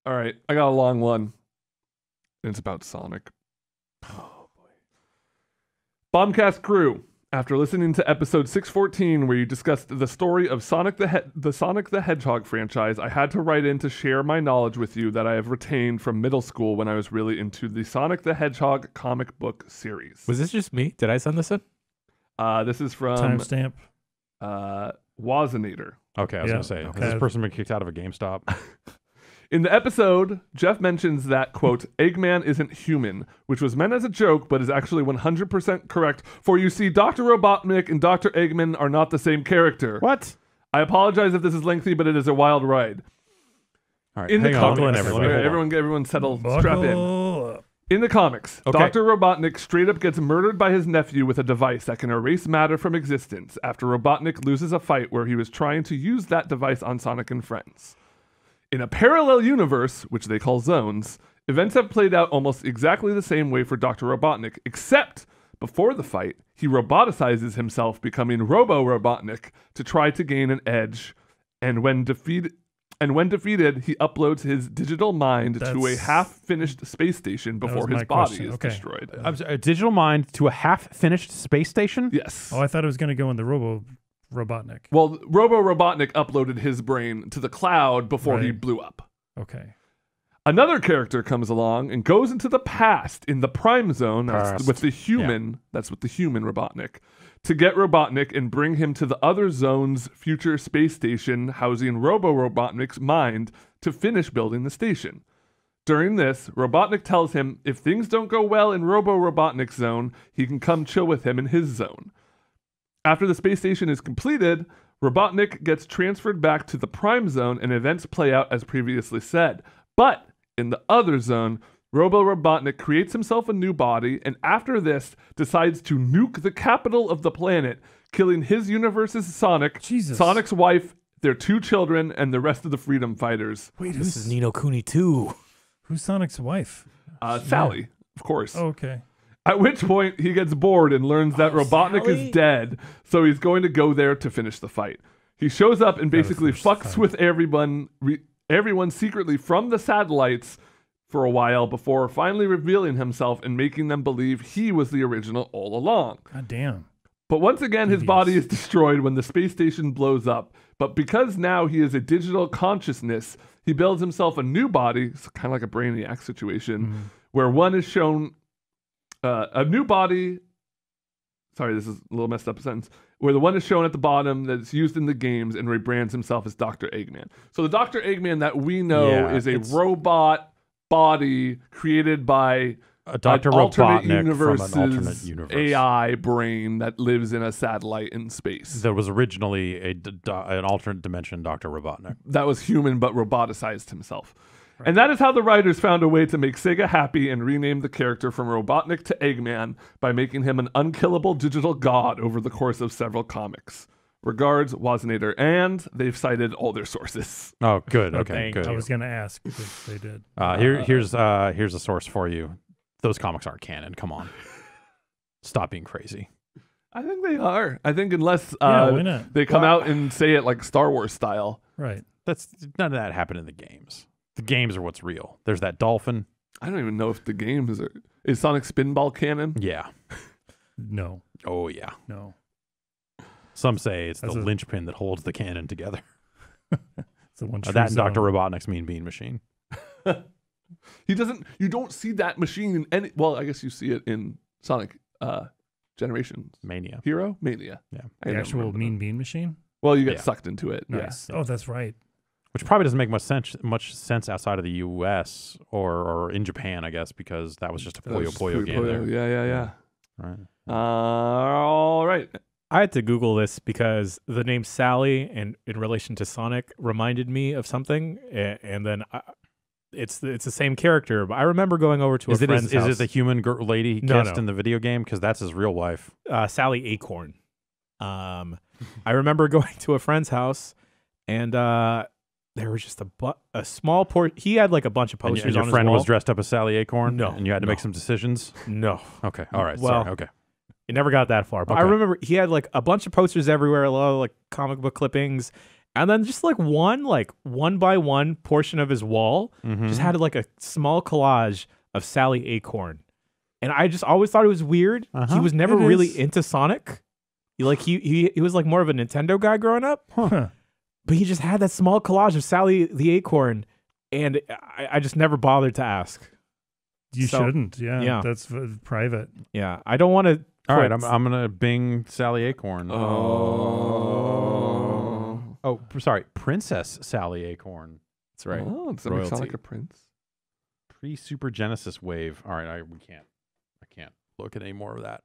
All right, I got a long one. And it's about Sonic. Oh boy. Bombcast crew, after listening to episode 614 where you discussed the story of Sonic the Hedgehog franchise, I had to write in to share my knowledge with you that I have retained from middle school when I was really into the Sonic the Hedgehog comic book series. Was this just me? Did I send this in? This is from Timestamp. Wazinator. Okay, I was Yeah, gonna say, okay. has this person been kicked out of a GameStop? In the episode, Jeff mentions that, quote, Eggman isn't human, which was meant as a joke, but is actually 100% correct, for you see, Dr. Robotnik and Dr. Eggman are not the same character. What? I apologize if this is lengthy, but it is a wild ride. All right, In the hang on. comics, Let me- everyone settle, strap in. Buckle up. In the comics, Okay. Dr. Robotnik straight up gets murdered by his nephew with a device that can erase matter from existence after Robotnik loses a fight where he was trying to use that device on Sonic and friends. In a parallel universe, which they call zones, events have played out almost exactly the same way for Dr. Robotnik, except before the fight, he roboticizes himself, becoming Robo-Robotnik to try to gain an edge, and when defeated, he uploads his digital mind to a That's- half-finished space station was before my his body question. is Okay. destroyed. I'm sorry, a digital mind to a half-finished space station? Yes. Oh, I thought it was going to go in the Robotnik. Well, Robo-Robotnik uploaded his brain to the cloud before he Right. blew up. Okay. Another character comes along and goes into the past in the Prime Zone. That's Past. with the human. That's with the human Robotnik. To get Robotnik and bring him to the other zone's future space station, housing Robo-Robotnik's mind to finish building the station. During this, Robotnik tells him if things don't go well in Robo-Robotnik's zone, he can come chill with him in his zone. After the space station is completed, Robotnik gets transferred back to the Prime Zone and events play out as previously said. But in the other zone, Robo-Robotnik creates himself a new body and after this decides to nuke the capital of the planet, killing his universe's Sonic, Jesus. Sonic's wife, their 2 children, and the rest of the freedom fighters. Wait, This is Nino Kuni 2. who's Sonic's wife? Sally, of course. Oh, okay. At which point, he gets bored and learns that Robotnik Sally? is dead, so he's going to go there to finish the fight. He shows up and basically finish the fucks fight. with everyone secretly from the satellites for a while before finally revealing himself and making them believe he was the original all along. God damn. But once again, his Devious. body is destroyed when the space station blows up. But because now he is a digital consciousness, he builds himself a new body, it's kind of like a Brainiac situation, where one is shown a new body. Sorry, this is a little messed up sentence. Where the one is shown at the bottom that's used in the games and rebrands himself as Dr. Eggman. So the Dr. Eggman that we know Yeah, is a it's- robot body created by Dr. an alternate Robotnik from an universe's alternate universe. AI brain that lives in a satellite in space. There was originally an alternate dimension Dr. Robotnik. That was human but roboticized himself. And that is how the writers found a way to make Sega happy and rename the character from Robotnik to Eggman by making him an unkillable digital god over the course of several comics. Regards, Wazinator, and they've cited all their sources. Oh, good. Oh, Okay, thank good. I was going to ask if they did. Here's a source for you. Those comics aren't canon. Come on. Stop being crazy. I think they are. I think unless Yeah, why not? they come out and say it like Star Wars style. Right. That's none of that happened in the games. The games are what's real. There's that dolphin. I don't even know if the games are... Is Sonic Spinball canon? Yeah. No. Oh yeah. No. Some say it's That's the a- linchpin that holds the cannon together. It's the one true That and zone. Dr. Robotnik's Mean Bean Machine. He doesn't... You don't see that machine in any... Well, I guess you see it in Sonic Generations. Mania. Hero? Mania. Yeah. I The don't actual remember Mean that. Bean Machine? Well, you get Yeah. sucked into it. Nice. Oh, that's right. Which probably doesn't make much sense outside of the U.S. or in Japan, I guess, because that was just a Yeah. That was Puyo just Puyo game there. Yeah. Right. All right. I had to Google this because the name Sally in relation to Sonic reminded me of something, and then it's the same character. But I remember going over to a friend's house. Is it the human lady he No, kissed no. in the video game? Because that's his real wife. Sally Acorn. I remember going to a friend's house, and there was just a small port. He had like a bunch of And, posters your on friend his wall. was dressed up as Sally Acorn? No, And you had to make no. some decisions? No, Okay. All right. Well, Sorry. Okay. it never got that far. But I Okay. remember he had like a bunch of posters everywhere, a lot of like comic book clippings, And then just like one by one portion of his wall just had like a small collage of Sally Acorn. And I just always thought it was weird. He was never really into Sonic. He was like more of a Nintendo guy growing up. Huh. But he just had that small collage of Sally the Acorn, and I just never bothered to ask. You So, shouldn't. Yeah. yeah. That's private. Yeah, I don't want to. All right, I'm gonna Bing Sally Acorn. Oh, sorry, Princess Sally Acorn. That's right. Oh, does that make sound Royalty. like a prince? Pre Super Genesis wave. All right, I can't look at any more of that.